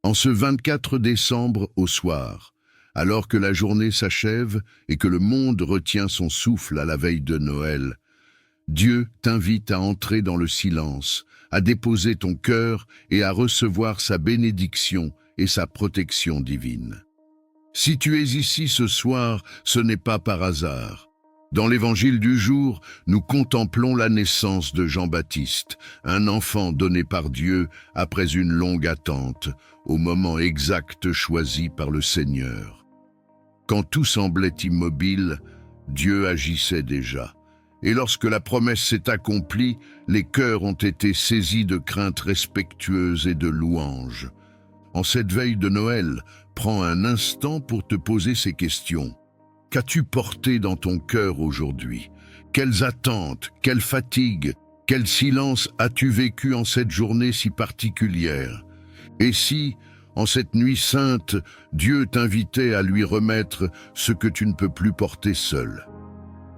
En ce 24 décembre au soir, alors que la journée s'achève et que le monde retient son souffle à la veille de Noël, Dieu t'invite à entrer dans le silence, à déposer ton cœur et à recevoir sa bénédiction et sa protection divine. Si tu es ici ce soir, ce n'est pas par hasard. Dans l'évangile du jour, nous contemplons la naissance de Jean-Baptiste, un enfant donné par Dieu après une longue attente, au moment exact choisi par le Seigneur. Quand tout semblait immobile, Dieu agissait déjà. Et lorsque la promesse s'est accomplie, les cœurs ont été saisis de crainte respectueuse et de louange. En cette veille de Noël, prends un instant pour te poser ces questions. Qu'as-tu porté dans ton cœur aujourd'hui? Quelles attentes, quelle fatigue, quel silence as-tu vécu en cette journée si particulière? Et si, en cette nuit sainte, Dieu t'invitait à lui remettre ce que tu ne peux plus porter seul?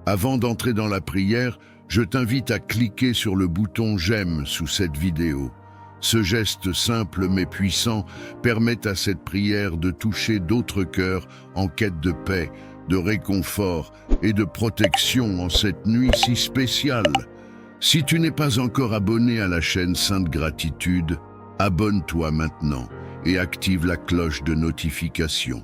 Avant d'entrer dans la prière, je t'invite à cliquer sur le bouton « J'aime » sous cette vidéo. Ce geste simple mais puissant permet à cette prière de toucher d'autres cœurs en quête de paix, de réconfort et de protection en cette nuit si spéciale. Si tu n'es pas encore abonné à la chaîne Sainte Gratitude, abonne-toi maintenant et active la cloche de notification.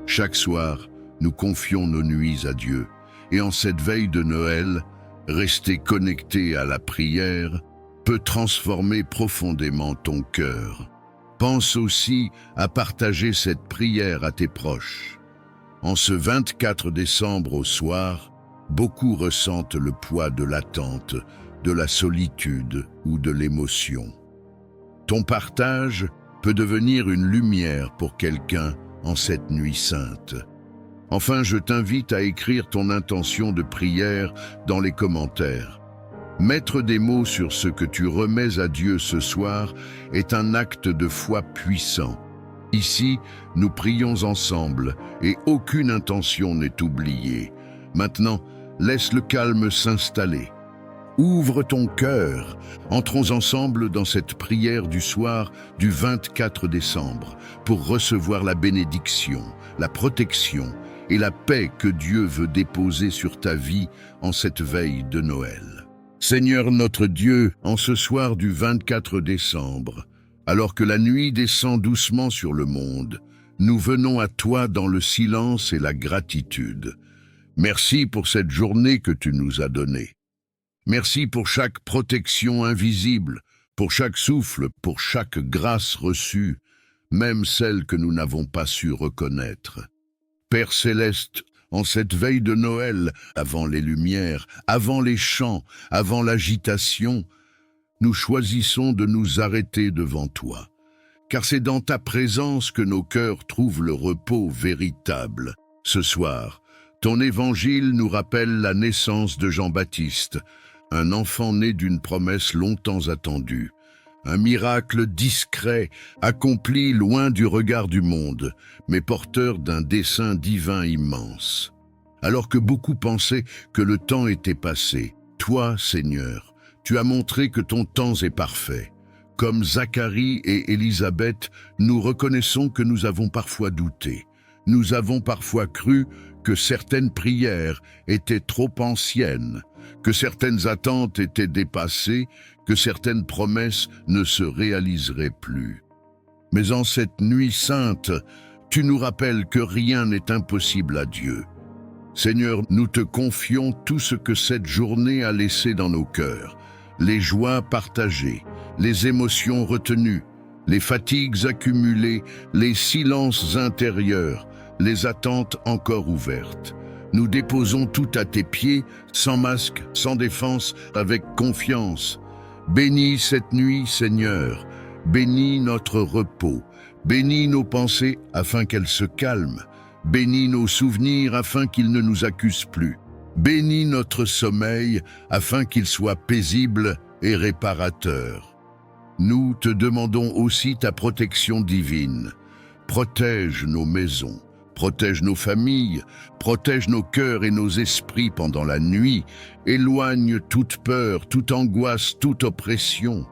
Chaque soir, nous confions nos nuits à Dieu. Et en cette veille de Noël, rester connecté à la prière peut transformer profondément ton cœur. Pense aussi à partager cette prière à tes proches. En ce 24 décembre au soir, beaucoup ressentent le poids de l'attente, de la solitude ou de l'émotion. Ton partage peut devenir une lumière pour quelqu'un en cette nuit sainte. Enfin, je t'invite à écrire ton intention de prière dans les commentaires. Mettre des mots sur ce que tu remets à Dieu ce soir est un acte de foi puissant. Ici, nous prions ensemble et aucune intention n'est oubliée. Maintenant, laisse le calme s'installer. Ouvre ton cœur. Entrons ensemble dans cette prière du soir du 24 décembre pour recevoir la bénédiction, la protection et la paix que Dieu veut déposer sur ta vie en cette veille de Noël. Seigneur notre Dieu, en ce soir du 24 décembre, alors que la nuit descend doucement sur le monde, nous venons à toi dans le silence et la gratitude. Merci pour cette journée que tu nous as donnée. Merci pour chaque protection invisible, pour chaque souffle, pour chaque grâce reçue, même celle que nous n'avons pas su reconnaître. Père céleste, en cette veille de Noël, avant les lumières, avant les chants, avant l'agitation, nous choisissons de nous arrêter devant toi, car c'est dans ta présence que nos cœurs trouvent le repos véritable. Ce soir, ton évangile nous rappelle la naissance de Jean-Baptiste, un enfant né d'une promesse longtemps attendue. Un miracle discret, accompli loin du regard du monde, mais porteur d'un dessein divin immense. Alors que beaucoup pensaient que le temps était passé, toi, Seigneur, tu as montré que ton temps est parfait. Comme Zacharie et Élisabeth, nous reconnaissons que nous avons parfois douté. Nous avons parfois cru que certaines prières étaient trop anciennes, que certaines attentes étaient dépassées, que certaines promesses ne se réaliseraient plus. Mais en cette nuit sainte, tu nous rappelles que rien n'est impossible à Dieu. Seigneur, nous te confions tout ce que cette journée a laissé dans nos cœurs, les joies partagées, les émotions retenues, les fatigues accumulées, les silences intérieurs, les attentes encore ouvertes. Nous déposons tout à tes pieds, sans masque, sans défense, avec confiance. Bénis cette nuit, Seigneur. Bénis notre repos. Bénis nos pensées afin qu'elles se calment. Bénis nos souvenirs afin qu'ils ne nous accusent plus. Bénis notre sommeil afin qu'il soit paisible et réparateur. Nous te demandons aussi ta protection divine. Protège nos maisons. Protège nos familles, protège nos cœurs et nos esprits pendant la nuit, éloigne toute peur, toute angoisse, toute oppression.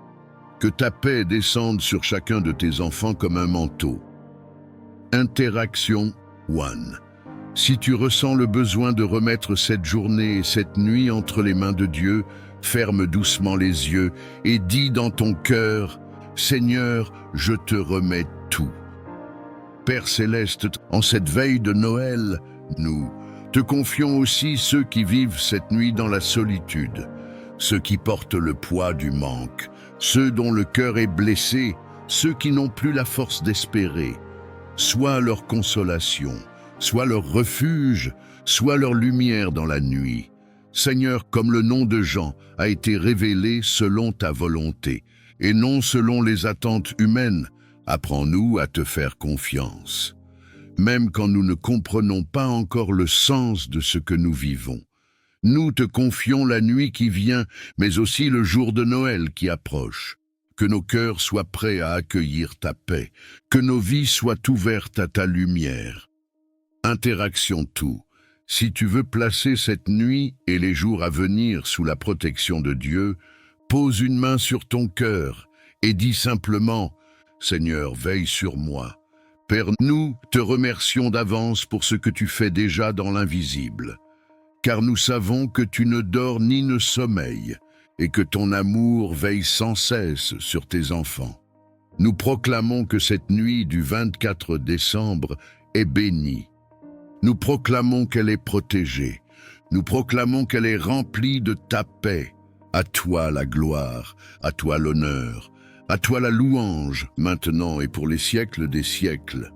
Que ta paix descende sur chacun de tes enfants comme un manteau. Interaction 1. Si tu ressens le besoin de remettre cette journée et cette nuit entre les mains de Dieu, ferme doucement les yeux et dis dans ton cœur, « Seigneur, je te remets tout. » Père céleste, en cette veille de Noël, nous te confions aussi ceux qui vivent cette nuit dans la solitude, ceux qui portent le poids du manque, ceux dont le cœur est blessé, ceux qui n'ont plus la force d'espérer. Sois leur consolation, soit leur refuge, soit leur lumière dans la nuit. Seigneur, comme le nom de Jean a été révélé selon ta volonté, et non selon les attentes humaines, apprends-nous à te faire confiance. Même quand nous ne comprenons pas encore le sens de ce que nous vivons. Nous te confions la nuit qui vient, mais aussi le jour de Noël qui approche. Que nos cœurs soient prêts à accueillir ta paix, que nos vies soient ouvertes à ta lumière. Interaction tout. Si tu veux placer cette nuit et les jours à venir sous la protection de Dieu, pose une main sur ton cœur et dis simplement « Seigneur, veille sur moi ». Père, nous te remercions d'avance pour ce que tu fais déjà dans l'invisible, car nous savons que tu ne dors ni ne sommeilles, et que ton amour veille sans cesse sur tes enfants. Nous proclamons que cette nuit du 24 décembre est bénie. Nous proclamons qu'elle est protégée. Nous proclamons qu'elle est remplie de ta paix. À toi la gloire, à toi l'honneur, à toi la louange, maintenant et pour les siècles des siècles.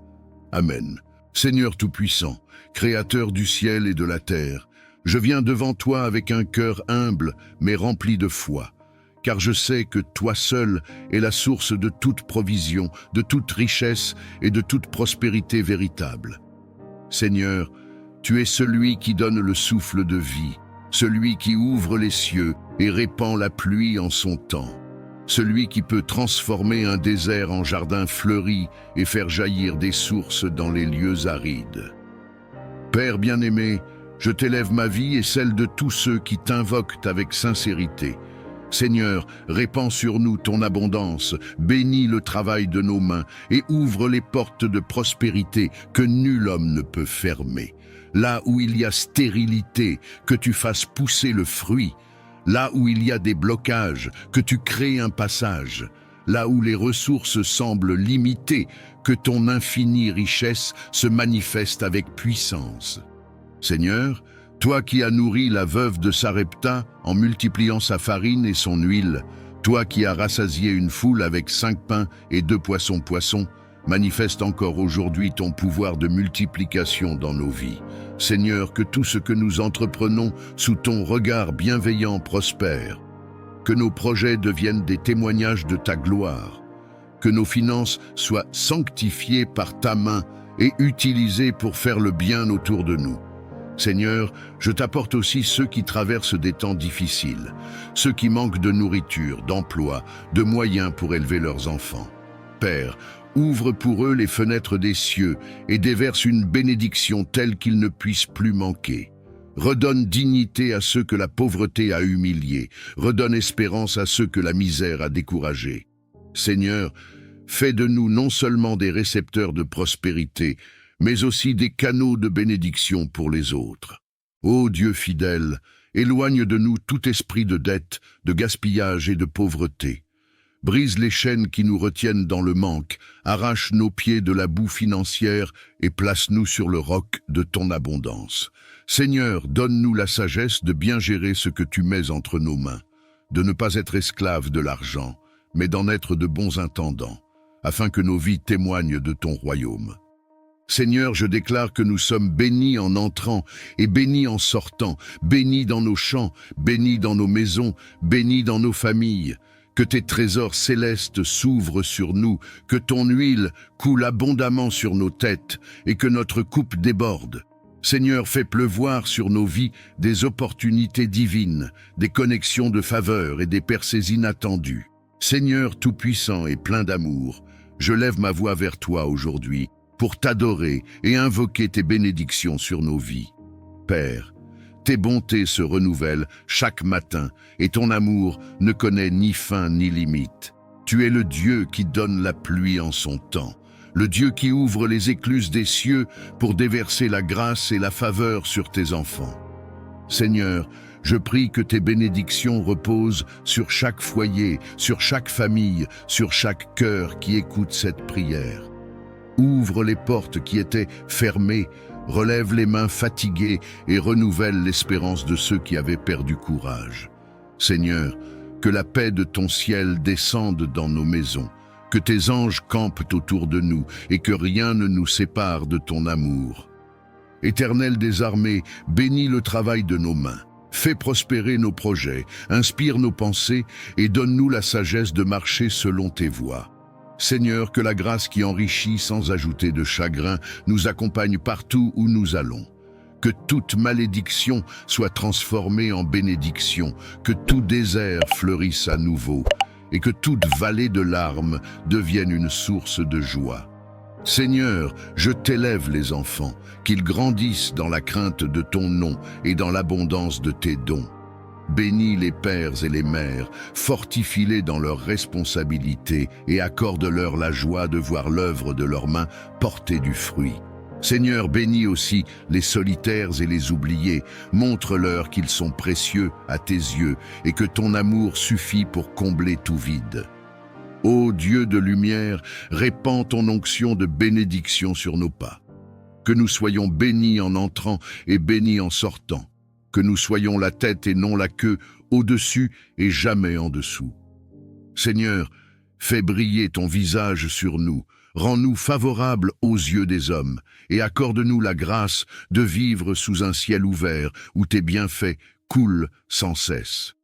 Amen. Seigneur Tout-Puissant, Créateur du ciel et de la terre, je viens devant toi avec un cœur humble, mais rempli de foi, car je sais que toi seul es la source de toute provision, de toute richesse et de toute prospérité véritable. Seigneur, tu es celui qui donne le souffle de vie, celui qui ouvre les cieux et répand la pluie en son temps, celui qui peut transformer un désert en jardin fleuri et faire jaillir des sources dans les lieux arides. Père bien-aimé, je t'élève ma vie et celle de tous ceux qui t'invoquent avec sincérité. Seigneur, répands sur nous ton abondance, bénis le travail de nos mains et ouvre les portes de prospérité que nul homme ne peut fermer. Là où il y a stérilité, que tu fasses pousser le fruit. Là où il y a des blocages, que tu crées un passage. Là où les ressources semblent limitées, que ton infinie richesse se manifeste avec puissance. Seigneur, toi qui as nourri la veuve de Sarepta en multipliant sa farine et son huile, toi qui as rassasié une foule avec 5 pains et 2 poissons, manifeste encore aujourd'hui ton pouvoir de multiplication dans nos vies. Seigneur, que tout ce que nous entreprenons sous ton regard bienveillant prospère. Que nos projets deviennent des témoignages de ta gloire. Que nos finances soient sanctifiées par ta main et utilisées pour faire le bien autour de nous. Seigneur, je t'apporte aussi ceux qui traversent des temps difficiles, ceux qui manquent de nourriture, d'emploi, de moyens pour élever leurs enfants. Père, ouvre pour eux les fenêtres des cieux et déverse une bénédiction telle qu'ils ne puissent plus manquer. Redonne dignité à ceux que la pauvreté a humiliés, redonne espérance à ceux que la misère a découragés. Seigneur, fais de nous non seulement des récepteurs de prospérité, mais aussi des canaux de bénédiction pour les autres. Ô Dieu fidèle, éloigne de nous tout esprit de dette, de gaspillage et de pauvreté. Brise les chaînes qui nous retiennent dans le manque, arrache nos pieds de la boue financière et place-nous sur le roc de ton abondance. Seigneur, donne-nous la sagesse de bien gérer ce que tu mets entre nos mains, de ne pas être esclaves de l'argent, mais d'en être de bons intendants, afin que nos vies témoignent de ton royaume. Seigneur, je déclare que nous sommes bénis en entrant et bénis en sortant, bénis dans nos champs, bénis dans nos maisons, bénis dans nos familles. Que tes trésors célestes s'ouvrent sur nous, que ton huile coule abondamment sur nos têtes et que notre coupe déborde. Seigneur, fais pleuvoir sur nos vies des opportunités divines, des connexions de faveur et des percées inattendues. Seigneur tout-puissant et plein d'amour, je lève ma voix vers toi aujourd'hui pour t'adorer et invoquer tes bénédictions sur nos vies. Père, tes bontés se renouvellent chaque matin et ton amour ne connaît ni fin ni limite. Tu es le Dieu qui donne la pluie en son temps, le Dieu qui ouvre les écluses des cieux pour déverser la grâce et la faveur sur tes enfants. Seigneur, je prie que tes bénédictions reposent sur chaque foyer, sur chaque famille, sur chaque cœur qui écoute cette prière. Ouvre les portes qui étaient fermées, relève les mains fatiguées et renouvelle l'espérance de ceux qui avaient perdu courage. Seigneur, que la paix de ton ciel descende dans nos maisons, que tes anges campent autour de nous et que rien ne nous sépare de ton amour. Éternel des armées, bénis le travail de nos mains. Fais prospérer nos projets, inspire nos pensées et donne-nous la sagesse de marcher selon tes voies. Seigneur, que la grâce qui enrichit sans ajouter de chagrin nous accompagne partout où nous allons. Que toute malédiction soit transformée en bénédiction, que tout désert fleurisse à nouveau et que toute vallée de larmes devienne une source de joie. Seigneur, je t'élève les enfants, qu'ils grandissent dans la crainte de ton nom et dans l'abondance de tes dons. Bénis les pères et les mères, fortifie-les dans leurs responsabilités et accorde-leur la joie de voir l'œuvre de leurs mains porter du fruit. Seigneur, bénis aussi les solitaires et les oubliés, montre-leur qu'ils sont précieux à tes yeux et que ton amour suffit pour combler tout vide. Ô Dieu de lumière, répands ton onction de bénédiction sur nos pas. Que nous soyons bénis en entrant et bénis en sortant. Que nous soyons la tête et non la queue, au-dessus et jamais en dessous. Seigneur, fais briller ton visage sur nous, rends-nous favorables aux yeux des hommes, et accorde-nous la grâce de vivre sous un ciel ouvert où tes bienfaits coulent sans cesse.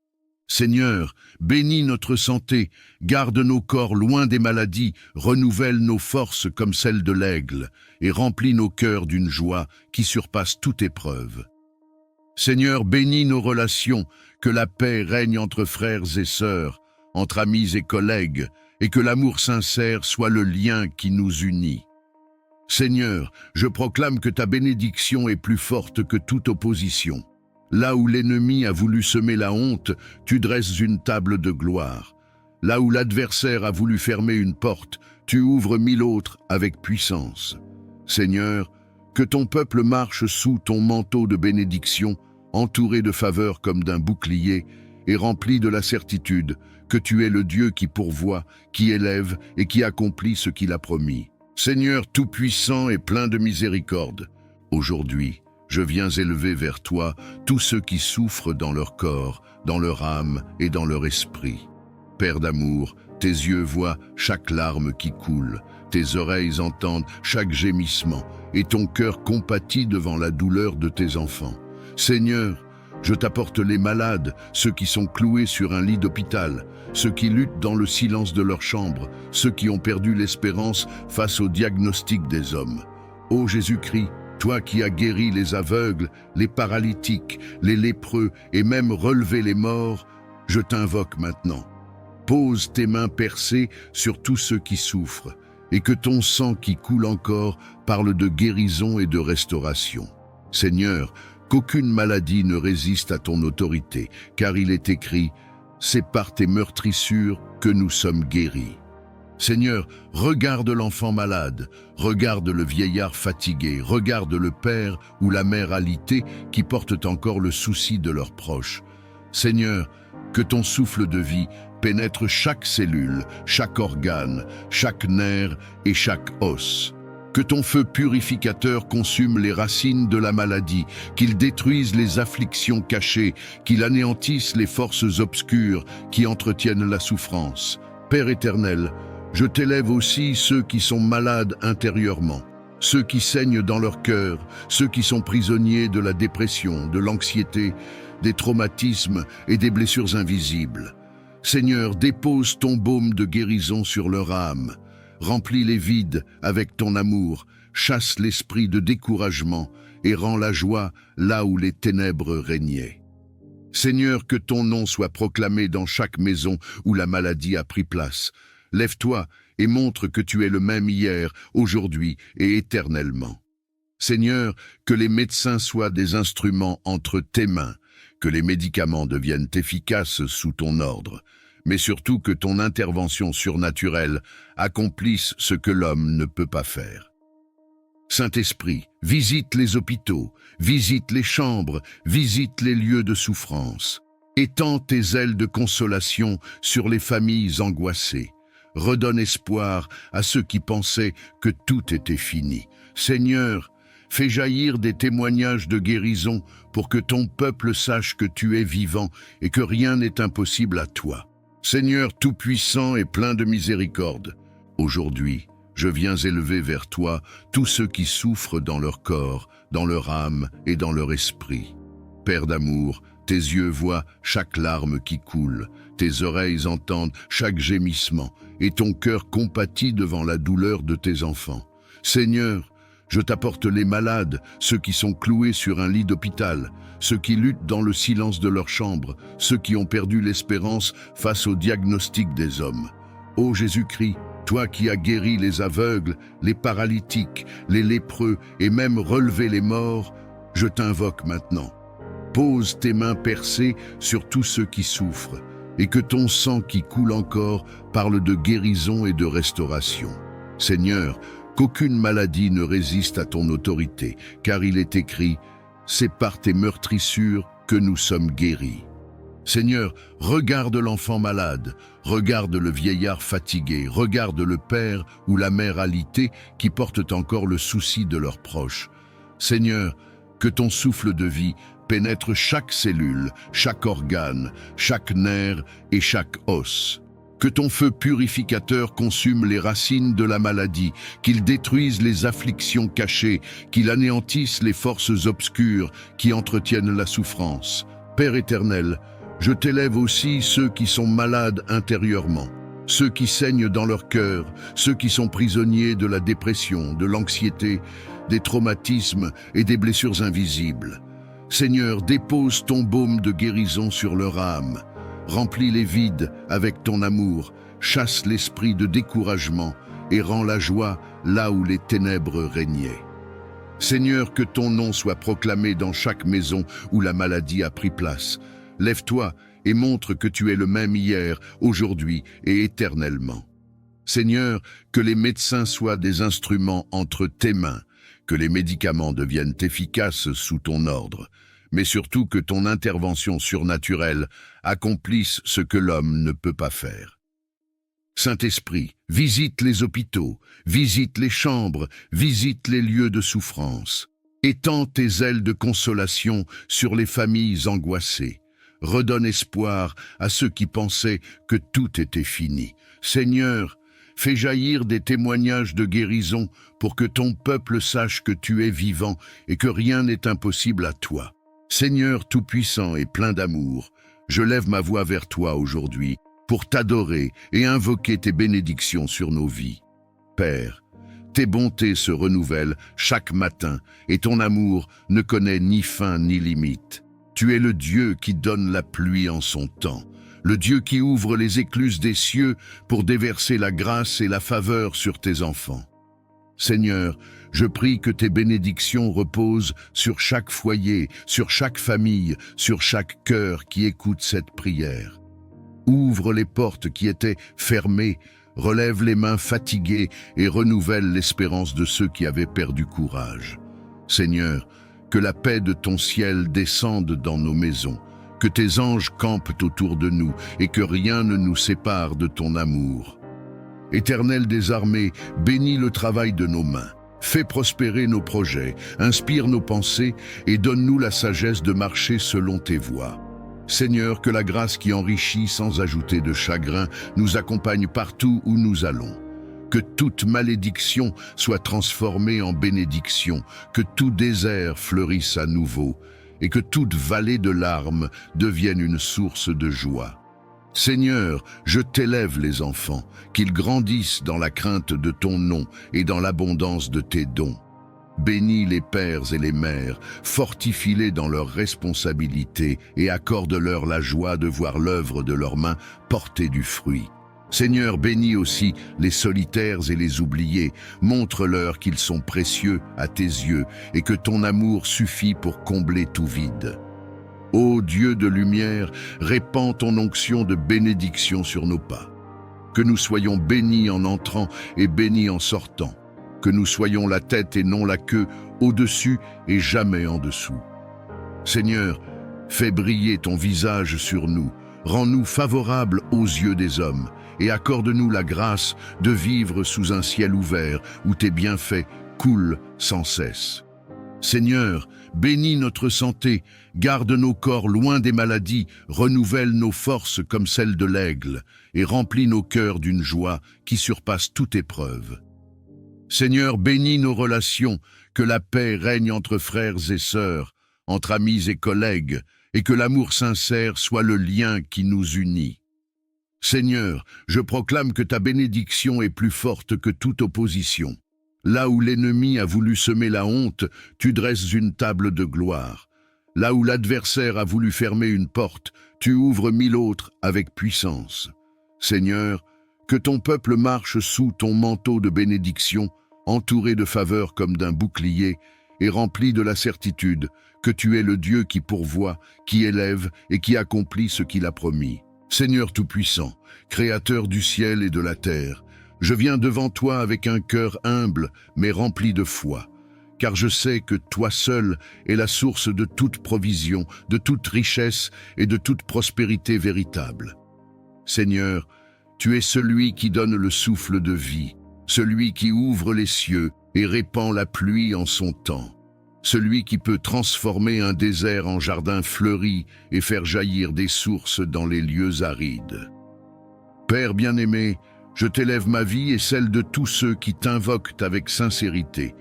Seigneur, bénis notre santé, garde nos corps loin des maladies, renouvelle nos forces comme celles de l'aigle, et remplis nos cœurs d'une joie qui surpasse toute épreuve. Seigneur, bénis nos relations, que la paix règne entre frères et sœurs, entre amis et collègues, et que l'amour sincère soit le lien qui nous unit. Seigneur, je proclame que ta bénédiction est plus forte que toute opposition. Là où l'ennemi a voulu semer la honte, tu dresses une table de gloire. Là où l'adversaire a voulu fermer une porte, tu ouvres 1000 autres avec puissance. Seigneur, que ton peuple marche sous ton manteau de bénédiction, entouré de faveur comme d'un bouclier, et rempli de la certitude que tu es le Dieu qui pourvoit, qui élève et qui accomplit ce qu'il a promis. Seigneur tout-puissant et plein de miséricorde, aujourd'hui, je viens élever vers toi tous ceux qui souffrent dans leur corps, dans leur âme et dans leur esprit. Père d'amour, tes yeux voient chaque larme qui coule, tes oreilles entendent chaque gémissement, et ton cœur compatit devant la douleur de tes enfants. Seigneur, je t'apporte les malades, ceux qui sont cloués sur un lit d'hôpital, ceux qui luttent dans le silence de leur chambre, ceux qui ont perdu l'espérance face au diagnostic des hommes. Ô Jésus-Christ, toi qui as guéri les aveugles, les paralytiques, les lépreux et même relevé les morts, je t'invoque maintenant. Pose tes mains percées sur tous ceux qui souffrent, et que ton sang qui coule encore parle de guérison et de restauration. Seigneur, qu'aucune maladie ne résiste à ton autorité, car il est écrit « C'est par tes meurtrissures que nous sommes guéris ». Seigneur, regarde l'enfant malade, regarde le vieillard fatigué, regarde le père ou la mère alitée qui portent encore le souci de leurs proches. Seigneur, que ton souffle de vie pénètre chaque cellule, chaque organe, chaque nerf et chaque os. Que ton feu purificateur consume les racines de la maladie, qu'il détruise les afflictions cachées, qu'il anéantisse les forces obscures qui entretiennent la souffrance. Père éternel, je t'élève aussi ceux qui sont malades intérieurement, ceux qui saignent dans leur cœur, ceux qui sont prisonniers de la dépression, de l'anxiété, des traumatismes et des blessures invisibles. Seigneur, dépose ton baume de guérison sur leur âme. Remplis les vides avec ton amour, chasse l'esprit de découragement et rends la joie là où les ténèbres régnaient. Seigneur, que ton nom soit proclamé dans chaque maison où la maladie a pris place. Lève-toi et montre que tu es le même hier, aujourd'hui et éternellement. Seigneur, que les médecins soient des instruments entre tes mains, que les médicaments deviennent efficaces sous ton ordre, mais surtout que ton intervention surnaturelle accomplisse ce que l'homme ne peut pas faire. Saint-Esprit, visite les hôpitaux, visite les chambres, visite les lieux de souffrance. Étends tes ailes de consolation sur les familles angoissées. Redonne espoir à ceux qui pensaient que tout était fini. Seigneur, fais jaillir des témoignages de guérison pour que ton peuple sache que tu es vivant et que rien n'est impossible à toi. Seigneur tout-puissant et plein de miséricorde, aujourd'hui, je viens élever vers toi tous ceux qui souffrent dans leur corps, dans leur âme et dans leur esprit. Père d'amour, tes yeux voient chaque larme qui coule, tes oreilles entendent chaque gémissement, et ton cœur compatit devant la douleur de tes enfants. Seigneur, je t'apporte les malades, ceux qui sont cloués sur un lit d'hôpital, ceux qui luttent dans le silence de leur chambre, ceux qui ont perdu l'espérance face au diagnostic des hommes. Ô Jésus-Christ, toi qui as guéri les aveugles, les paralytiques, les lépreux et même relevé les morts, je t'invoque maintenant. Pose tes mains percées sur tous ceux qui souffrent, et que ton sang qui coule encore parle de guérison et de restauration. Seigneur, qu'aucune maladie ne résiste à ton autorité, car il est écrit « C'est par tes meurtrissures que nous sommes guéris ». Seigneur, regarde l'enfant malade, regarde le vieillard fatigué, regarde le père ou la mère alitée qui portent encore le souci de leurs proches. Seigneur, que ton souffle de vie pénètre chaque cellule, chaque organe, chaque nerf et chaque os. Que ton feu purificateur consume les racines de la maladie, qu'il détruise les afflictions cachées, qu'il anéantisse les forces obscures qui entretiennent la souffrance. Père éternel, je t'élève aussi ceux qui sont malades intérieurement, ceux qui saignent dans leur cœur, ceux qui sont prisonniers de la dépression, de l'anxiété, des traumatismes et des blessures invisibles. Seigneur, dépose ton baume de guérison sur leur âme. Remplis les vides avec ton amour, chasse l'esprit de découragement et rends la joie là où les ténèbres régnaient. Seigneur, que ton nom soit proclamé dans chaque maison où la maladie a pris place. Lève-toi et montre que tu es le même hier, aujourd'hui et éternellement. Seigneur, que les médecins soient des instruments entre tes mains, que les médicaments deviennent efficaces sous ton ordre, mais surtout que ton intervention surnaturelle accomplisse ce que l'homme ne peut pas faire. Saint-Esprit, visite les hôpitaux, visite les chambres, visite les lieux de souffrance. Étends tes ailes de consolation sur les familles angoissées. Redonne espoir à ceux qui pensaient que tout était fini. Seigneur, fais jaillir des témoignages de guérison pour que ton peuple sache que tu es vivant et que rien n'est impossible à toi. Seigneur tout-puissant et plein d'amour, je lève ma voix vers toi aujourd'hui pour t'adorer et invoquer tes bénédictions sur nos vies. Père, tes bontés se renouvellent chaque matin et ton amour ne connaît ni fin ni limite. Tu es le Dieu qui donne la pluie en son temps, le Dieu qui ouvre les écluses des cieux pour déverser la grâce et la faveur sur tes enfants. Seigneur, je prie que tes bénédictions reposent sur chaque foyer, sur chaque famille, sur chaque cœur qui écoute cette prière. Ouvre les portes qui étaient fermées, relève les mains fatiguées et renouvelle l'espérance de ceux qui avaient perdu courage. Seigneur, que la paix de ton ciel descende dans nos maisons, que tes anges campent autour de nous et que rien ne nous sépare de ton amour. Éternel des armées, bénis le travail de nos mains, fais prospérer nos projets, inspire nos pensées et donne-nous la sagesse de marcher selon tes voies. Seigneur, que la grâce qui enrichit sans ajouter de chagrin nous accompagne partout où nous allons. Que toute malédiction soit transformée en bénédiction, que tout désert fleurisse à nouveau, et que toute vallée de larmes devienne une source de joie. Seigneur, je t'élève les enfants, qu'ils grandissent dans la crainte de ton nom et dans l'abondance de tes dons. Bénis les pères et les mères, fortifie-les dans leurs responsabilités et accorde-leur la joie de voir l'œuvre de leurs mains porter du fruit. Seigneur, bénis aussi les solitaires et les oubliés, montre-leur qu'ils sont précieux à tes yeux et que ton amour suffit pour combler tout vide. Ô Dieu de lumière, répands ton onction de bénédiction sur nos pas. Que nous soyons bénis en entrant et bénis en sortant. Que nous soyons la tête et non la queue, au-dessus et jamais en dessous. Seigneur, fais briller ton visage sur nous, rends-nous favorables aux yeux des hommes, et accorde-nous la grâce de vivre sous un ciel ouvert où tes bienfaits coulent sans cesse. Seigneur, bénis notre santé, garde nos corps loin des maladies, renouvelle nos forces comme celles de l'aigle, et remplis nos cœurs d'une joie qui surpasse toute épreuve. Seigneur, bénis nos relations, que la paix règne entre frères et sœurs, entre amis et collègues, et que l'amour sincère soit le lien qui nous unit. Seigneur, je proclame que ta bénédiction est plus forte que toute opposition. Là où l'ennemi a voulu semer la honte, tu dresses une table de gloire. Là où l'adversaire a voulu fermer une porte, tu ouvres 1000 autres avec puissance. Seigneur, que ton peuple marche sous ton manteau de bénédiction, entouré de faveurs comme d'un bouclier, et rempli de la certitude que tu es le Dieu qui pourvoit, qui élève et qui accomplit ce qu'il a promis. Seigneur Tout-Puissant, Créateur du ciel et de la terre, je viens devant toi avec un cœur humble mais rempli de foi, car je sais que toi seul es la source de toute provision, de toute richesse et de toute prospérité véritable. Seigneur, tu es celui qui donne le souffle de vie, celui qui ouvre les cieux et répand la pluie en son temps, celui qui peut transformer un désert en jardin fleuri et faire jaillir des sources dans les lieux arides. Père bien-aimé, je t'élève ma vie et celle de tous ceux qui t'invoquent avec sincérité.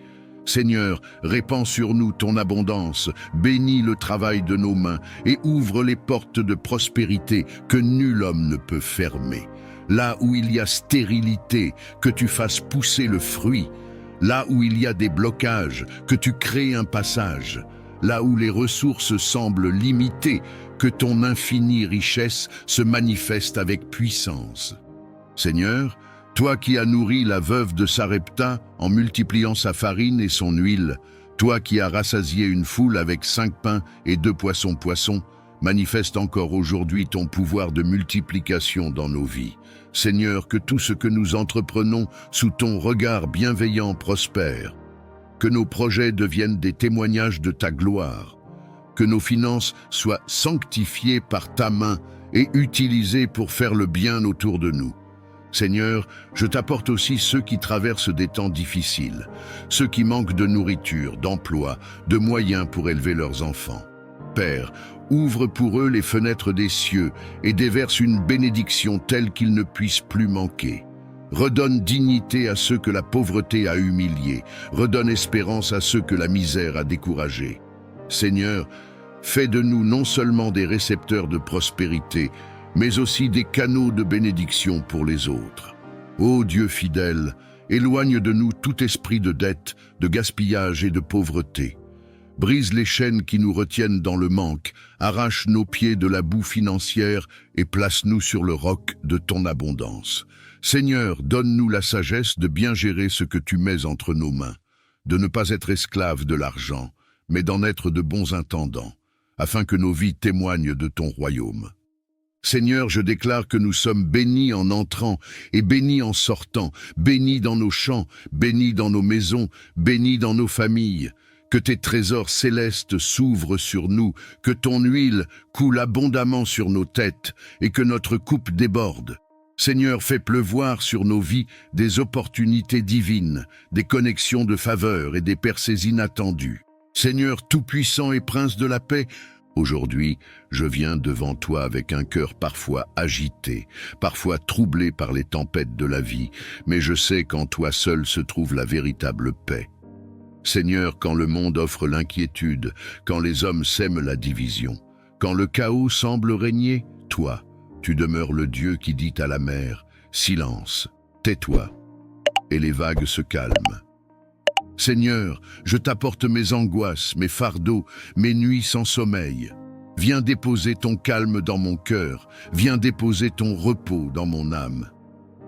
Seigneur, répands sur nous ton abondance, bénis le travail de nos mains et ouvre les portes de prospérité que nul homme ne peut fermer. Là où il y a stérilité, que tu fasses pousser le fruit. Là où il y a des blocages, que tu crées un passage. Là où les ressources semblent limitées, que ton infinie richesse se manifeste avec puissance. Seigneur, toi qui as nourri la veuve de Sarepta en multipliant sa farine et son huile, toi qui as rassasié une foule avec 5 pains et 2 poissons, manifeste encore aujourd'hui ton pouvoir de multiplication dans nos vies. Seigneur, que tout ce que nous entreprenons sous ton regard bienveillant prospère, que nos projets deviennent des témoignages de ta gloire, que nos finances soient sanctifiées par ta main et utilisées pour faire le bien autour de nous. Seigneur, je t'apporte aussi ceux qui traversent des temps difficiles, ceux qui manquent de nourriture, d'emploi, de moyens pour élever leurs enfants. Père, ouvre pour eux les fenêtres des cieux et déverse une bénédiction telle qu'ils ne puissent plus manquer. Redonne dignité à ceux que la pauvreté a humiliés, redonne espérance à ceux que la misère a découragés. Seigneur, fais de nous non seulement des récepteurs de prospérité, mais aussi des canaux de bénédiction pour les autres. Ô Dieu fidèle, éloigne de nous tout esprit de dette, de gaspillage et de pauvreté. Brise les chaînes qui nous retiennent dans le manque, arrache nos pieds de la boue financière et place-nous sur le roc de ton abondance. Seigneur, donne-nous la sagesse de bien gérer ce que tu mets entre nos mains, de ne pas être esclaves de l'argent, mais d'en être de bons intendants, afin que nos vies témoignent de ton royaume. Seigneur, je déclare que nous sommes bénis en entrant et bénis en sortant, bénis dans nos champs, bénis dans nos maisons, bénis dans nos familles. Que tes trésors célestes s'ouvrent sur nous, que ton huile coule abondamment sur nos têtes et que notre coupe déborde. Seigneur, fais pleuvoir sur nos vies des opportunités divines, des connexions de faveur et des percées inattendues. Seigneur tout-puissant et prince de la paix, aujourd'hui, je viens devant toi avec un cœur parfois agité, parfois troublé par les tempêtes de la vie, mais je sais qu'en toi seul se trouve la véritable paix. Seigneur, quand le monde offre l'inquiétude, quand les hommes sèment la division, quand le chaos semble régner, toi, tu demeures le Dieu qui dit à la mer, « Silence, tais-toi » et les vagues se calment. Seigneur, je t'apporte mes angoisses, mes fardeaux, mes nuits sans sommeil. Viens déposer ton calme dans mon cœur, viens déposer ton repos dans mon âme.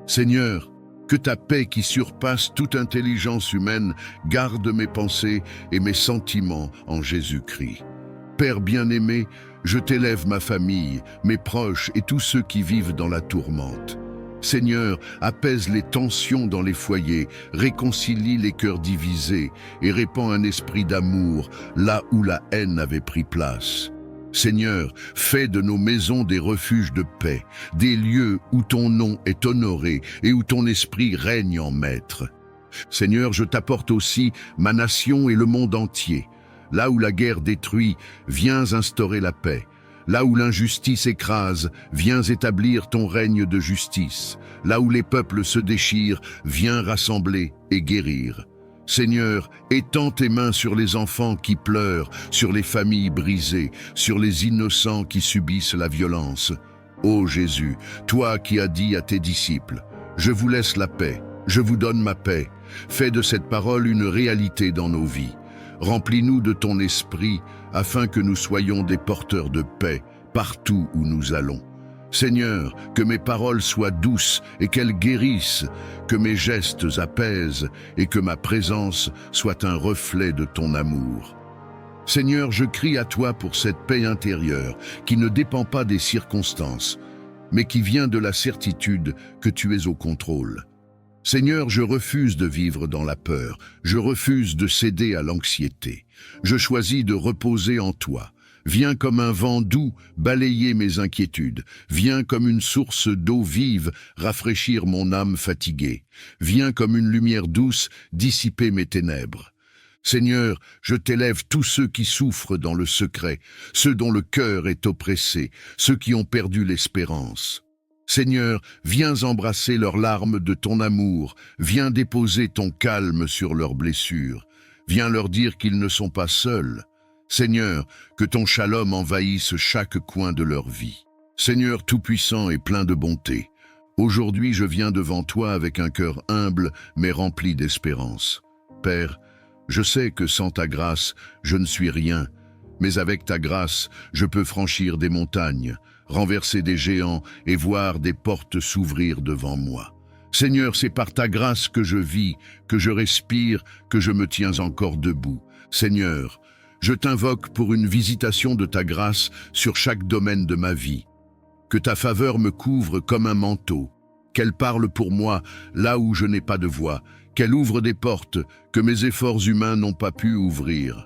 Seigneur, que ta paix qui surpasse toute intelligence humaine garde mes pensées et mes sentiments en Jésus-Christ. Père bien-aimé, je t'élève ma famille, mes proches et tous ceux qui vivent dans la tourmente. Seigneur, apaise les tensions dans les foyers, réconcilie les cœurs divisés et répand un esprit d'amour là où la haine avait pris place. Seigneur, fais de nos maisons des refuges de paix, des lieux où ton nom est honoré et où ton esprit règne en maître. Seigneur, je t'apporte aussi ma nation et le monde entier. Là où la guerre détruit, viens instaurer la paix. Là où l'injustice écrase, viens établir ton règne de justice. Là où les peuples se déchirent, viens rassembler et guérir. Seigneur, étends tes mains sur les enfants qui pleurent, sur les familles brisées, sur les innocents qui subissent la violence. Ô Jésus, toi qui as dit à tes disciples, « Je vous laisse la paix, je vous donne ma paix », fais de cette parole une réalité dans nos vies. Remplis-nous de ton esprit, afin que nous soyons des porteurs de paix partout où nous allons. Seigneur, que mes paroles soient douces et qu'elles guérissent, que mes gestes apaisent et que ma présence soit un reflet de ton amour. Seigneur, je crie à toi pour cette paix intérieure qui ne dépend pas des circonstances, mais qui vient de la certitude que tu es au contrôle. Seigneur, je refuse de vivre dans la peur, je refuse de céder à l'anxiété. Je choisis de reposer en toi. Viens comme un vent doux balayer mes inquiétudes. Viens comme une source d'eau vive rafraîchir mon âme fatiguée. Viens comme une lumière douce dissiper mes ténèbres. Seigneur, je t'élève tous ceux qui souffrent dans le secret, ceux dont le cœur est oppressé, ceux qui ont perdu l'espérance. Seigneur, viens embrasser leurs larmes de ton amour, viens déposer ton calme sur leurs blessures, viens leur dire qu'ils ne sont pas seuls. Seigneur, que ton shalom envahisse chaque coin de leur vie. Seigneur tout-puissant et plein de bonté, aujourd'hui je viens devant toi avec un cœur humble mais rempli d'espérance. Père, je sais que sans ta grâce, je ne suis rien, mais avec ta grâce, je peux franchir des montagnes, renverser des géants et voir des portes s'ouvrir devant moi. Seigneur, c'est par ta grâce que je vis, que je respire, que je me tiens encore debout. Seigneur, je t'invoque pour une visitation de ta grâce sur chaque domaine de ma vie. Que ta faveur me couvre comme un manteau, qu'elle parle pour moi là où je n'ai pas de voix, qu'elle ouvre des portes que mes efforts humains n'ont pas pu ouvrir.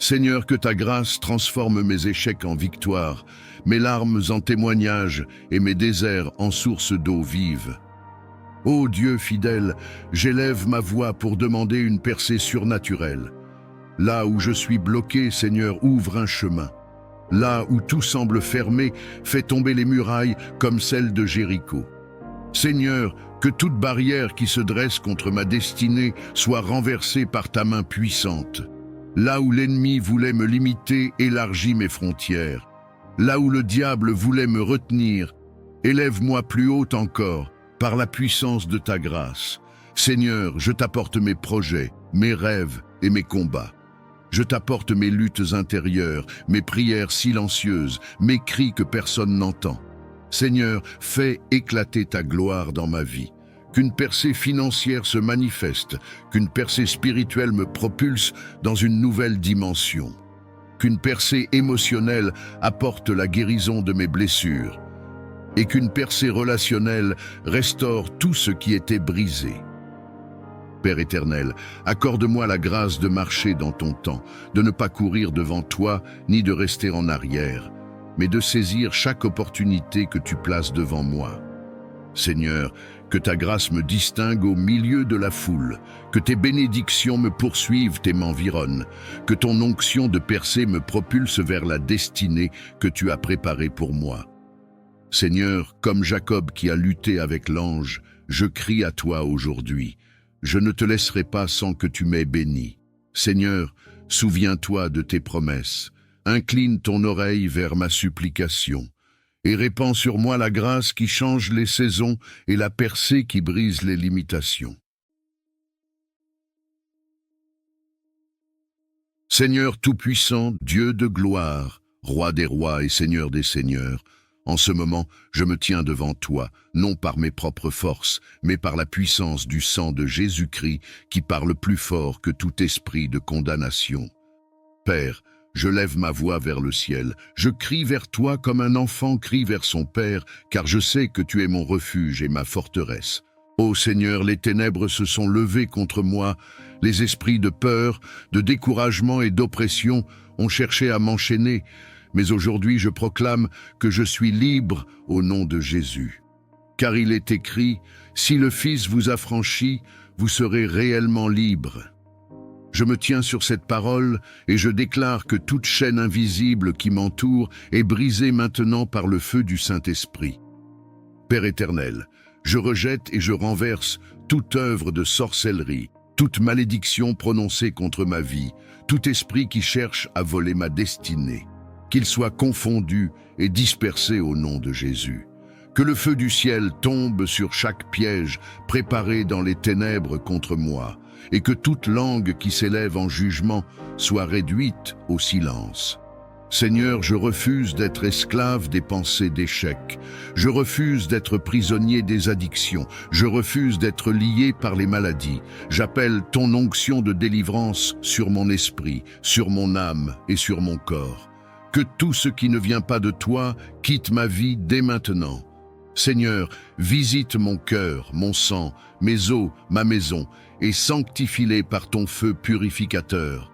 Seigneur, que ta grâce transforme mes échecs en victoires, mes larmes en témoignages et mes déserts en sources d'eau vive. Ô Dieu fidèle, j'élève ma voix pour demander une percée surnaturelle. Là où je suis bloqué, Seigneur, ouvre un chemin. Là où tout semble fermé, fais tomber les murailles comme celles de Jéricho. Seigneur, que toute barrière qui se dresse contre ma destinée soit renversée par ta main puissante. Là où l'ennemi voulait me limiter, élargis mes frontières. Là où le diable voulait me retenir, élève-moi plus haut encore, par la puissance de ta grâce. Seigneur, je t'apporte mes projets, mes rêves et mes combats. Je t'apporte mes luttes intérieures, mes prières silencieuses, mes cris que personne n'entend. Seigneur, fais éclater ta gloire dans ma vie. Qu'une percée financière se manifeste, qu'une percée spirituelle me propulse dans une nouvelle dimension. Qu'une percée émotionnelle apporte la guérison de mes blessures. Et qu'une percée relationnelle restaure tout ce qui était brisé. Père éternel, accorde-moi la grâce de marcher dans ton temps, de ne pas courir devant toi, ni de rester en arrière, mais de saisir chaque opportunité que tu places devant moi. Seigneur, que ta grâce me distingue au milieu de la foule, que tes bénédictions me poursuivent et m'environnent, que ton onction de percée me propulse vers la destinée que tu as préparée pour moi. Seigneur, comme Jacob qui a lutté avec l'ange, je crie à toi aujourd'hui. Je ne te laisserai pas sans que tu m'aies béni. Seigneur, souviens-toi de tes promesses. Incline ton oreille vers ma supplication et répands sur moi la grâce qui change les saisons et la percée qui brise les limitations. Seigneur tout-puissant, Dieu de gloire, Roi des rois et Seigneur des seigneurs, en ce moment, je me tiens devant toi, non par mes propres forces, mais par la puissance du sang de Jésus-Christ qui parle plus fort que tout esprit de condamnation. Père, Je lève ma voix vers le ciel. Je crie vers toi comme un enfant crie vers son père, car je sais que tu es mon refuge et ma forteresse. Ô Seigneur, les ténèbres se sont levées contre moi. Les esprits de peur, de découragement et d'oppression ont cherché à m'enchaîner. Mais aujourd'hui, je proclame que je suis libre au nom de Jésus. Car il est écrit, « Si le Fils vous affranchit, vous serez réellement libre. » Je me tiens sur cette parole et je déclare que toute chaîne invisible qui m'entoure est brisée maintenant par le feu du Saint-Esprit. Père éternel, je rejette et je renverse toute œuvre de sorcellerie, toute malédiction prononcée contre ma vie, tout esprit qui cherche à voler ma destinée, qu'il soit confondu et dispersé au nom de Jésus. Que le feu du ciel tombe sur chaque piège préparé dans les ténèbres contre moi, et que toute langue qui s'élève en jugement soit réduite au silence. Seigneur, je refuse d'être esclave des pensées d'échec. Je refuse d'être prisonnier des addictions. Je refuse d'être lié par les maladies. J'appelle ton onction de délivrance sur mon esprit, sur mon âme et sur mon corps. Que tout ce qui ne vient pas de toi quitte ma vie dès maintenant. Seigneur, visite mon cœur, mon sang, mes os, ma maison, et sanctifie-les par ton feu purificateur.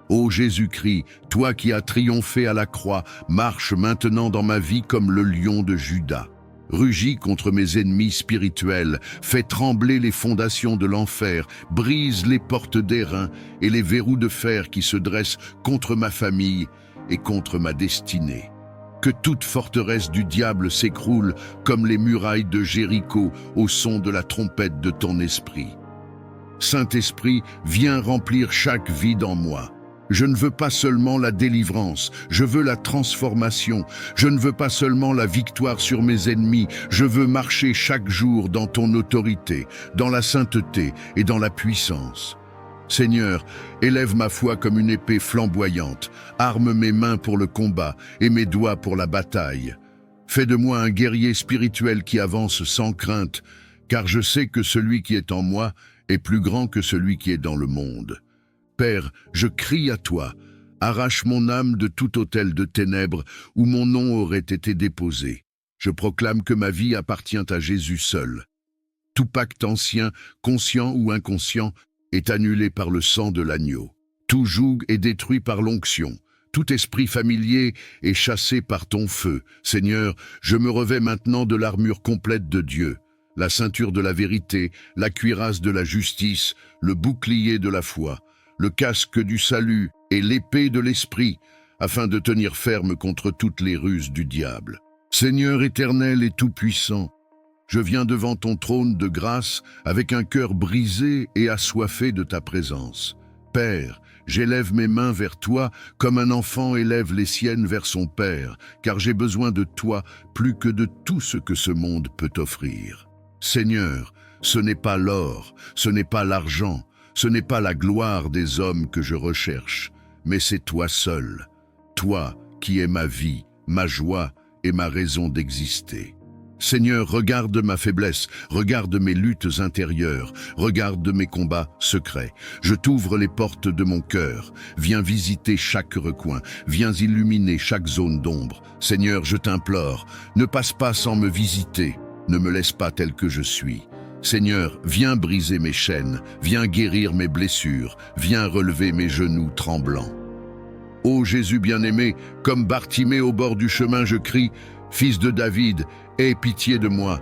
Ô Jésus-Christ, toi qui as triomphé à la croix, marche maintenant dans ma vie comme le lion de Juda. Rugis contre mes ennemis spirituels, fais trembler les fondations de l'enfer, brise les portes d'airain et les verrous de fer qui se dressent contre ma famille et contre ma destinée. Que toute forteresse du diable s'écroule comme les murailles de Jéricho au son de la trompette de ton esprit. Saint-Esprit, viens remplir chaque vide en moi. Je ne veux pas seulement la délivrance, je veux la transformation. Je ne veux pas seulement la victoire sur mes ennemis, je veux marcher chaque jour dans ton autorité, dans la sainteté et dans la puissance. Seigneur, élève ma foi comme une épée flamboyante, arme mes mains pour le combat et mes doigts pour la bataille. Fais de moi un guerrier spirituel qui avance sans crainte, car je sais que celui qui est en moi est plus grand que celui qui est dans le monde. Père, je crie à toi, arrache mon âme de tout autel de ténèbres où mon nom aurait été déposé. Je proclame que ma vie appartient à Jésus seul. Tout pacte ancien, conscient ou inconscient, est annulé par le sang de l'agneau. Tout joug est détruit par l'onction. Tout esprit familier est chassé par ton feu. Seigneur, je me revêts maintenant de l'armure complète de Dieu, la ceinture de la vérité, la cuirasse de la justice, le bouclier de la foi, le casque du salut et l'épée de l'esprit, afin de tenir ferme contre toutes les ruses du diable. Seigneur éternel et tout-puissant, je viens devant ton trône de grâce avec un cœur brisé et assoiffé de ta présence. Père, j'élève mes mains vers toi comme un enfant élève les siennes vers son père, car j'ai besoin de toi plus que de tout ce que ce monde peut offrir. Seigneur, ce n'est pas l'or, ce n'est pas l'argent, ce n'est pas la gloire des hommes que je recherche, mais c'est toi seul, toi qui es ma vie, ma joie et ma raison d'exister. Seigneur, regarde ma faiblesse, regarde mes luttes intérieures, regarde mes combats secrets. Je t'ouvre les portes de mon cœur. Viens visiter chaque recoin, viens illuminer chaque zone d'ombre. Seigneur, je t'implore, ne passe pas sans me visiter, ne me laisse pas tel que je suis. Seigneur, viens briser mes chaînes, viens guérir mes blessures, viens relever mes genoux tremblants. Ô Jésus bien-aimé, comme Bartimée au bord du chemin, je crie, Fils de David, aie pitié de moi.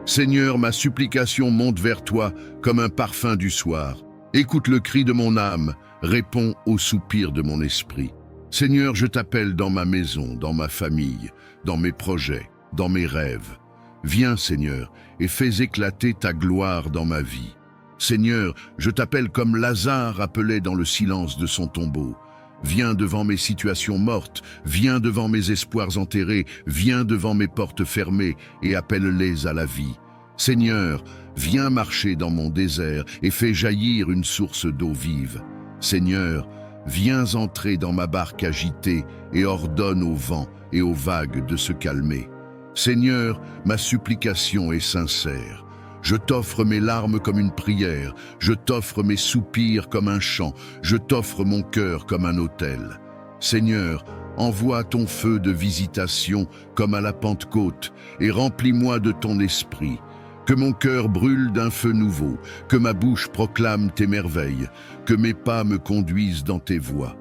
Seigneur, ma supplication monte vers toi comme un parfum du soir. Écoute le cri de mon âme, réponds au soupir de mon esprit. Seigneur, je t'appelle dans ma maison, dans ma famille, dans mes projets, dans mes rêves. Viens, Seigneur, et fais éclater ta gloire dans ma vie. Seigneur, je t'appelle comme Lazare appelé dans le silence de son tombeau. Viens devant mes situations mortes, viens devant mes espoirs enterrés, viens devant mes portes fermées et appelle-les à la vie. Seigneur, viens marcher dans mon désert et fais jaillir une source d'eau vive. Seigneur, viens entrer dans ma barque agitée et ordonne au vent et aux vagues de se calmer. Seigneur, ma supplication est sincère. Je t'offre mes larmes comme une prière, je t'offre mes soupirs comme un chant, je t'offre mon cœur comme un autel. Seigneur, envoie ton feu de visitation comme à la Pentecôte et remplis-moi de ton esprit. Que mon cœur brûle d'un feu nouveau, que ma bouche proclame tes merveilles, que mes pas me conduisent dans tes voies.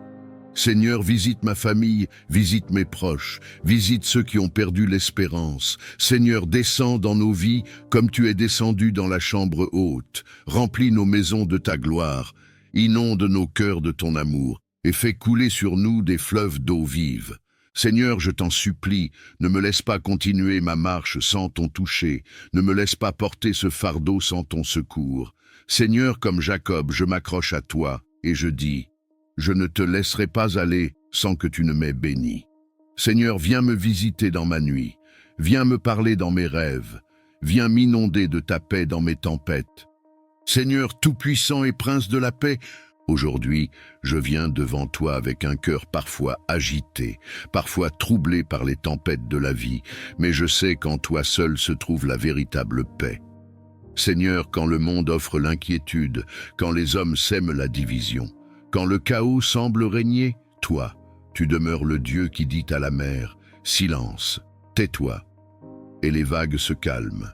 Seigneur, visite ma famille, visite mes proches, visite ceux qui ont perdu l'espérance. Seigneur, descends dans nos vies comme tu es descendu dans la chambre haute. Remplis nos maisons de ta gloire, inonde nos cœurs de ton amour et fais couler sur nous des fleuves d'eau vive. Seigneur, je t'en supplie, ne me laisse pas continuer ma marche sans ton toucher, ne me laisse pas porter ce fardeau sans ton secours. Seigneur, comme Jacob, je m'accroche à toi et je dis, je ne te laisserai pas aller sans que tu ne m'aies béni. Seigneur, viens me visiter dans ma nuit, viens me parler dans mes rêves, viens m'inonder de ta paix dans mes tempêtes. Seigneur tout-puissant et prince de la paix, aujourd'hui, je viens devant toi avec un cœur parfois agité, parfois troublé par les tempêtes de la vie, mais je sais qu'en toi seul se trouve la véritable paix. Seigneur, quand le monde offre l'inquiétude, quand les hommes sèment la division, quand le chaos semble régner, toi, tu demeures le Dieu qui dit à la mer, « Silence, tais-toi » et les vagues se calment.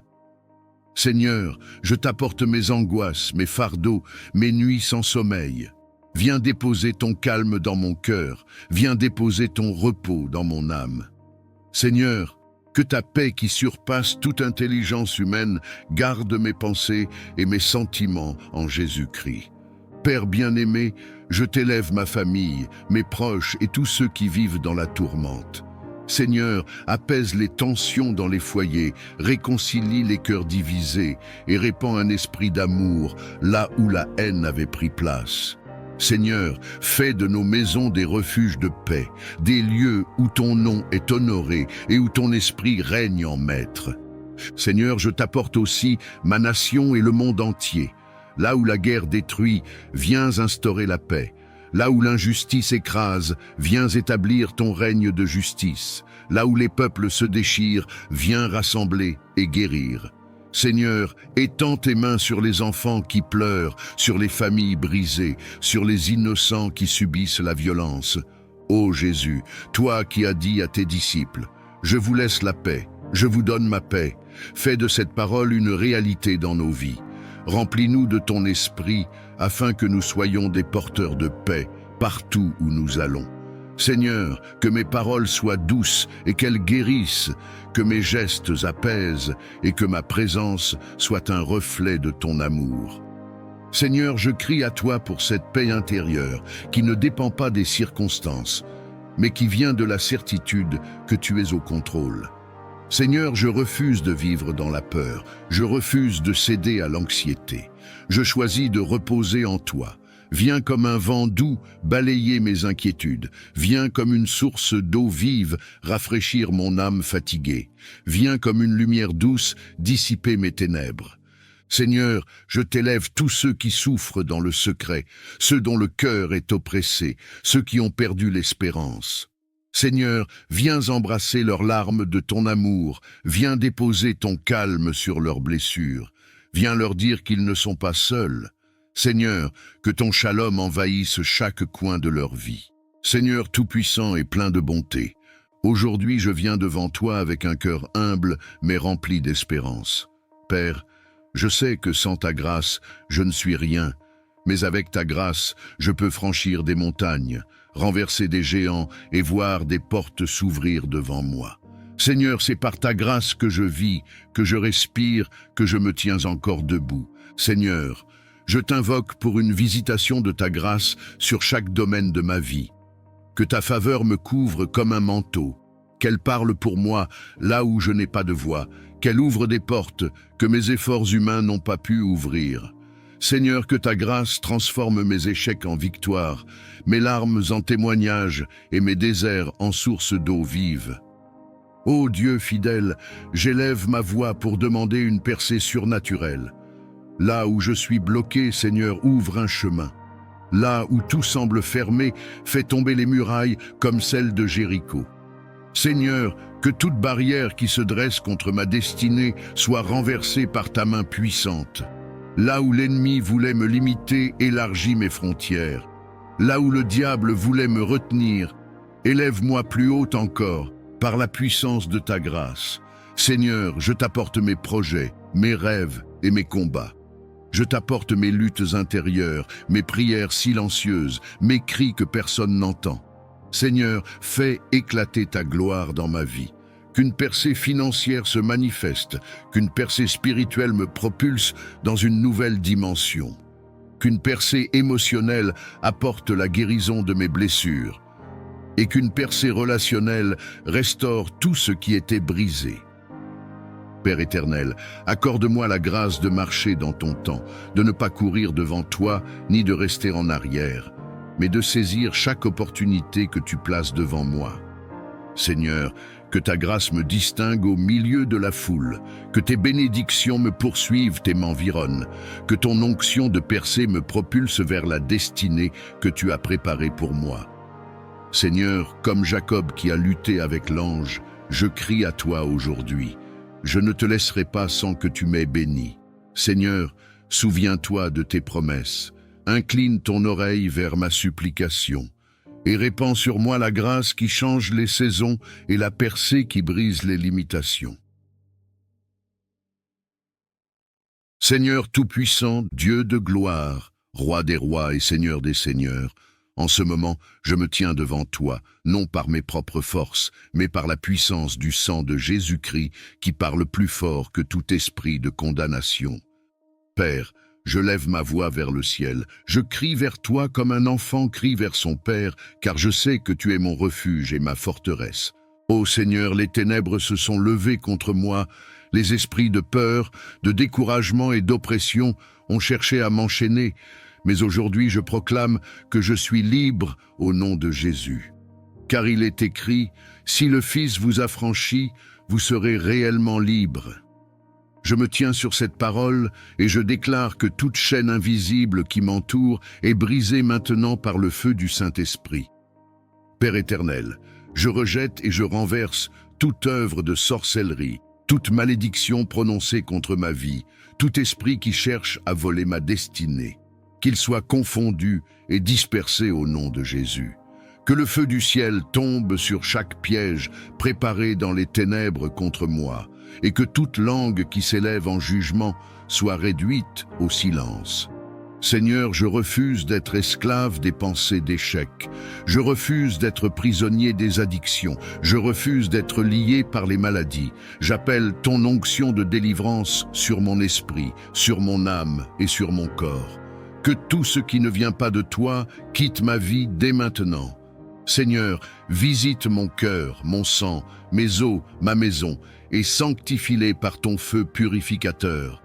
Seigneur, je t'apporte mes angoisses, mes fardeaux, mes nuits sans sommeil. Viens déposer ton calme dans mon cœur, viens déposer ton repos dans mon âme. Seigneur, que ta paix qui surpasse toute intelligence humaine garde mes pensées et mes sentiments en Jésus-Christ. Père bien-aimé, je t'élève ma famille, mes proches et tous ceux qui vivent dans la tourmente. Seigneur, apaise les tensions dans les foyers, réconcilie les cœurs divisés et répand un esprit d'amour là où la haine avait pris place. Seigneur, fais de nos maisons des refuges de paix, des lieux où ton nom est honoré et où ton esprit règne en maître. Seigneur, je t'apporte aussi ma nation et le monde entier. Là où la guerre détruit, viens instaurer la paix. Là où l'injustice écrase, viens établir ton règne de justice. Là où les peuples se déchirent, viens rassembler et guérir. Seigneur, étends tes mains sur les enfants qui pleurent, sur les familles brisées, sur les innocents qui subissent la violence. Ô Jésus, toi qui as dit à tes disciples, « Je vous laisse la paix, je vous donne ma paix », fais de cette parole une réalité dans nos vies. Remplis-nous de ton esprit, afin que nous soyons des porteurs de paix partout où nous allons. Seigneur, que mes paroles soient douces et qu'elles guérissent, que mes gestes apaisent et que ma présence soit un reflet de ton amour. Seigneur, je crie à toi pour cette paix intérieure qui ne dépend pas des circonstances, mais qui vient de la certitude que tu es au contrôle. Seigneur, je refuse de vivre dans la peur, je refuse de céder à l'anxiété. Je choisis de reposer en toi. Viens comme un vent doux balayer mes inquiétudes. Viens comme une source d'eau vive rafraîchir mon âme fatiguée. Viens comme une lumière douce dissiper mes ténèbres. Seigneur, je t'élève tous ceux qui souffrent dans le secret, ceux dont le cœur est oppressé, ceux qui ont perdu l'espérance. Seigneur, viens embrasser leurs larmes de ton amour, viens déposer ton calme sur leurs blessures, viens leur dire qu'ils ne sont pas seuls. Seigneur, que ton shalom envahisse chaque coin de leur vie. Seigneur tout-puissant et plein de bonté, aujourd'hui je viens devant toi avec un cœur humble mais rempli d'espérance. Père, je sais que sans ta grâce, je ne suis rien, mais avec ta grâce, je peux franchir des montagnes, renverser des géants et voir des portes s'ouvrir devant moi. Seigneur, c'est par ta grâce que je vis, que je respire, que je me tiens encore debout. Seigneur, je t'invoque pour une visitation de ta grâce sur chaque domaine de ma vie. Que ta faveur me couvre comme un manteau, qu'elle parle pour moi là où je n'ai pas de voix, qu'elle ouvre des portes que mes efforts humains n'ont pas pu ouvrir. Seigneur, que ta grâce transforme mes échecs en victoire, mes larmes en témoignages et mes déserts en sources d'eau vive. Ô Dieu fidèle, j'élève ma voix pour demander une percée surnaturelle. Là où je suis bloqué, Seigneur, ouvre un chemin. Là où tout semble fermé, fais tomber les murailles comme celles de Jéricho. Seigneur, que toute barrière qui se dresse contre ma destinée soit renversée par ta main puissante. Là où l'ennemi voulait me limiter, élargis mes frontières. Là où le diable voulait me retenir, Élève-moi plus haut encore, par la puissance de ta grâce. Seigneur, je t'apporte mes projets, mes rêves et mes combats. Je t'apporte mes luttes intérieures, mes prières silencieuses, mes cris que personne n'entend. Seigneur, fais éclater ta gloire dans ma vie. Qu'une percée financière se manifeste, qu'une percée spirituelle me propulse dans une nouvelle dimension. Qu'une percée émotionnelle apporte la guérison de mes blessures. Et qu'une percée relationnelle restaure tout ce qui était brisé. Père éternel, accorde-moi la grâce de marcher dans ton temps, de ne pas courir devant toi, ni de rester en arrière, mais de saisir chaque opportunité que tu places devant moi. Seigneur, que ta grâce me distingue au milieu de la foule, que tes bénédictions me poursuivent et m'environnent, que ton onction de percée me propulse vers la destinée que tu as préparée pour moi. Seigneur, comme Jacob qui a lutté avec l'ange, je crie à toi aujourd'hui. Je ne te laisserai pas sans que tu m'aies béni. Seigneur, souviens-toi de tes promesses. Incline ton oreille vers ma supplication et répands sur moi la grâce qui change les saisons et la percée qui brise les limitations. Seigneur Tout-Puissant, Dieu de gloire, Roi des rois et Seigneur des seigneurs, en ce moment, je me tiens devant toi, non par mes propres forces, mais par la puissance du sang de Jésus-Christ qui parle plus fort que tout esprit de condamnation. Père, je lève ma voix vers le ciel, je crie vers toi comme un enfant crie vers son père, car je sais que tu es mon refuge et ma forteresse. Ô Seigneur, les ténèbres se sont levées contre moi, les esprits de peur, de découragement et d'oppression ont cherché à m'enchaîner, mais aujourd'hui je proclame que je suis libre au nom de Jésus. Car il est écrit, si le Fils vous affranchit, vous serez réellement libre. Je me tiens sur cette parole et je déclare que toute chaîne invisible qui m'entoure est brisée maintenant par le feu du Saint-Esprit. Père éternel, je rejette et je renverse toute œuvre de sorcellerie, toute malédiction prononcée contre ma vie, tout esprit qui cherche à voler ma destinée. Qu'il soit confondu et dispersé au nom de Jésus. Que le feu du ciel tombe sur chaque piège préparé dans les ténèbres contre moi, et que toute langue qui s'élève en jugement soit réduite au silence. Seigneur, je refuse d'être esclave des pensées d'échec. Je refuse d'être prisonnier des addictions. Je refuse d'être lié par les maladies. J'appelle ton onction de délivrance sur mon esprit, sur mon âme et sur mon corps. Que tout ce qui ne vient pas de toi quitte ma vie dès maintenant. Seigneur, visite mon cœur, mon sang, mes os, ma maison, et sanctifie-les par ton feu purificateur.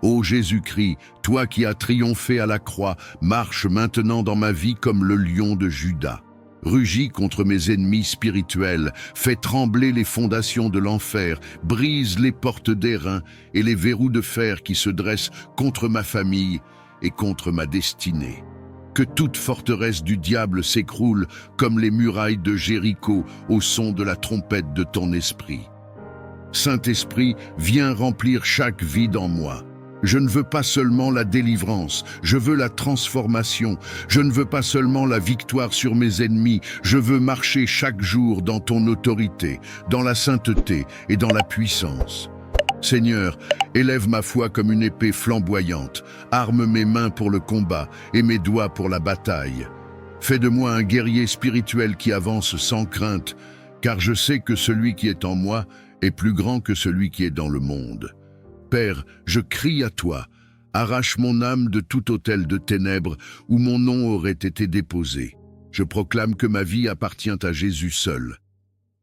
Ô Jésus-Christ, toi qui as triomphé à la croix, marche maintenant dans ma vie comme le lion de Juda. Rugis contre mes ennemis spirituels, fais trembler les fondations de l'enfer, brise les portes d'airain et les verrous de fer qui se dressent contre ma famille et contre ma destinée. Que toute forteresse du diable s'écroule comme les murailles de Jéricho au son de la trompette de ton esprit. Saint-Esprit, viens remplir chaque vide en moi. Je ne veux pas seulement la délivrance, je veux la transformation. Je ne veux pas seulement la victoire sur mes ennemis, je veux marcher chaque jour dans ton autorité, dans la sainteté et dans la puissance. Seigneur, élève ma foi comme une épée flamboyante, arme mes mains pour le combat et mes doigts pour la bataille. Fais de moi un guerrier spirituel qui avance sans crainte, car je sais que celui qui est en moi est plus grand que celui qui est dans le monde. Père, je crie à toi, arrache mon âme de tout autel de ténèbres où mon nom aurait été déposé. Je proclame que ma vie appartient à Jésus seul.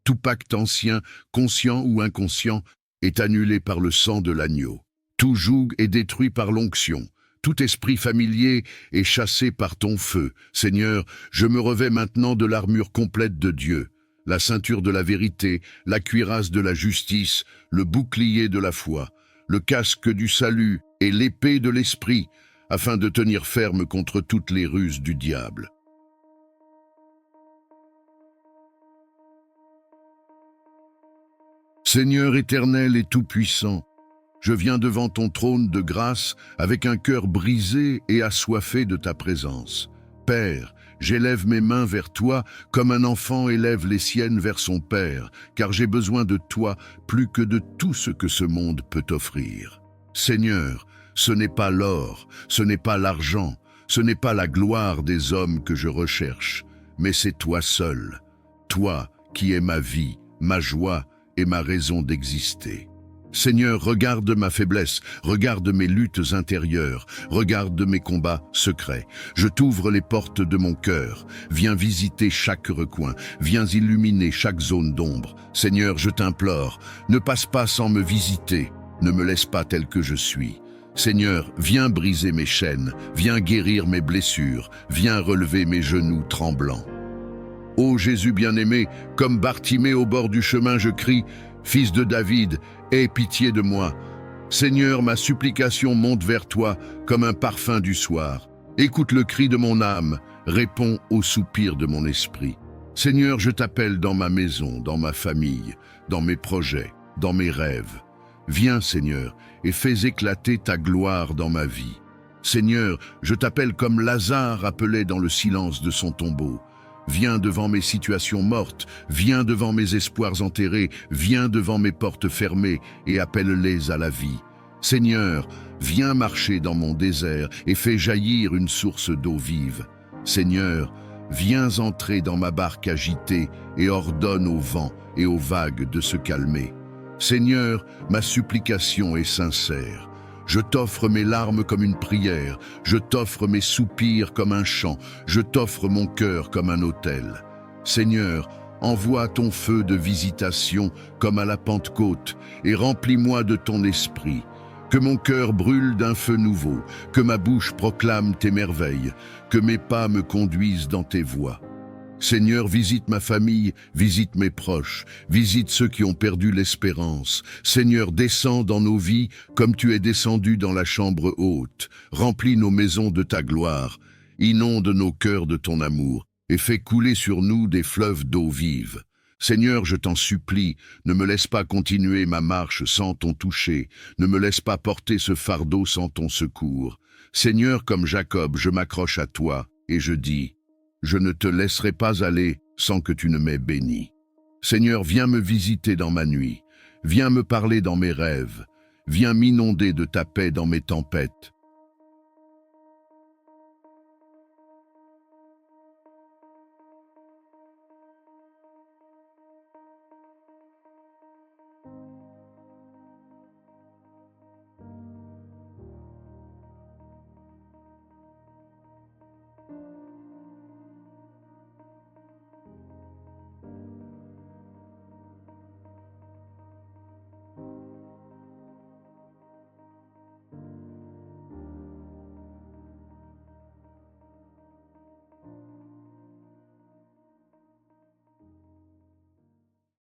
Tout pacte ancien, conscient ou inconscient, est annulé par le sang de l'agneau. Tout joug est détruit par l'onction. Tout esprit familier est chassé par ton feu. Seigneur, je me revêts maintenant de l'armure complète de Dieu, la ceinture de la vérité, la cuirasse de la justice, le bouclier de la foi, le casque du salut et l'épée de l'esprit, afin de tenir ferme contre toutes les ruses du diable. Seigneur éternel et tout-puissant, je viens devant ton trône de grâce avec un cœur brisé et assoiffé de ta présence. Père, J'élève mes mains vers toi comme un enfant élève les siennes vers son père, car j'ai besoin de toi plus que de tout ce que ce monde peut offrir. Seigneur, ce n'est pas l'or, ce n'est pas l'argent, ce n'est pas la gloire des hommes que je recherche, mais c'est toi seul, toi qui es ma vie, ma joie et ma raison d'exister. Seigneur, regarde ma faiblesse, regarde mes luttes intérieures, regarde mes combats secrets. Je t'ouvre les portes de mon cœur. Viens visiter chaque recoin, viens illuminer chaque zone d'ombre. Seigneur, je t'implore, ne passe pas sans me visiter, ne me laisse pas tel que je suis. Seigneur, viens briser mes chaînes, viens guérir mes blessures, viens relever mes genoux tremblants. Ô Jésus bien-aimé, comme Bartimée au bord du chemin, je crie, « Fils de David, aie pitié de moi. » Seigneur, ma supplication monte vers toi comme un parfum du soir. Écoute le cri de mon âme, réponds au soupir de mon esprit. Seigneur, je t'appelle dans ma maison, dans ma famille, dans mes projets, dans mes rêves. Viens, Seigneur, et fais éclater ta gloire dans ma vie. Seigneur, je t'appelle comme Lazare appelait dans le silence de son tombeau. Viens devant mes situations mortes, viens devant mes espoirs enterrés, viens devant mes portes fermées et appelle-les à la vie. Seigneur, viens marcher dans mon désert et fais jaillir une source d'eau vive. Seigneur, viens entrer dans ma barque agitée et ordonne au vent et aux vagues de se calmer. Seigneur, ma supplication est sincère. Je t'offre mes larmes comme une prière, je t'offre mes soupirs comme un chant, je t'offre mon cœur comme un autel. Seigneur, envoie ton feu de visitation comme à la Pentecôte et remplis-moi de ton esprit. Que mon cœur brûle d'un feu nouveau, que ma bouche proclame tes merveilles, que mes pas me conduisent dans tes voies. Seigneur, visite ma famille, visite mes proches, visite ceux qui ont perdu l'espérance. Seigneur, descends dans nos vies comme tu es descendu dans la chambre haute. Remplis nos maisons de ta gloire, inonde nos cœurs de ton amour et fais couler sur nous des fleuves d'eau vive. Seigneur, je t'en supplie, ne me laisse pas continuer ma marche sans ton toucher, ne me laisse pas porter ce fardeau sans ton secours. Seigneur, comme Jacob, je m'accroche à toi et je dis: je ne te laisserai pas aller sans que tu ne m'aies béni. Seigneur, viens me visiter dans ma nuit, viens me parler dans mes rêves, viens m'inonder de ta paix dans mes tempêtes.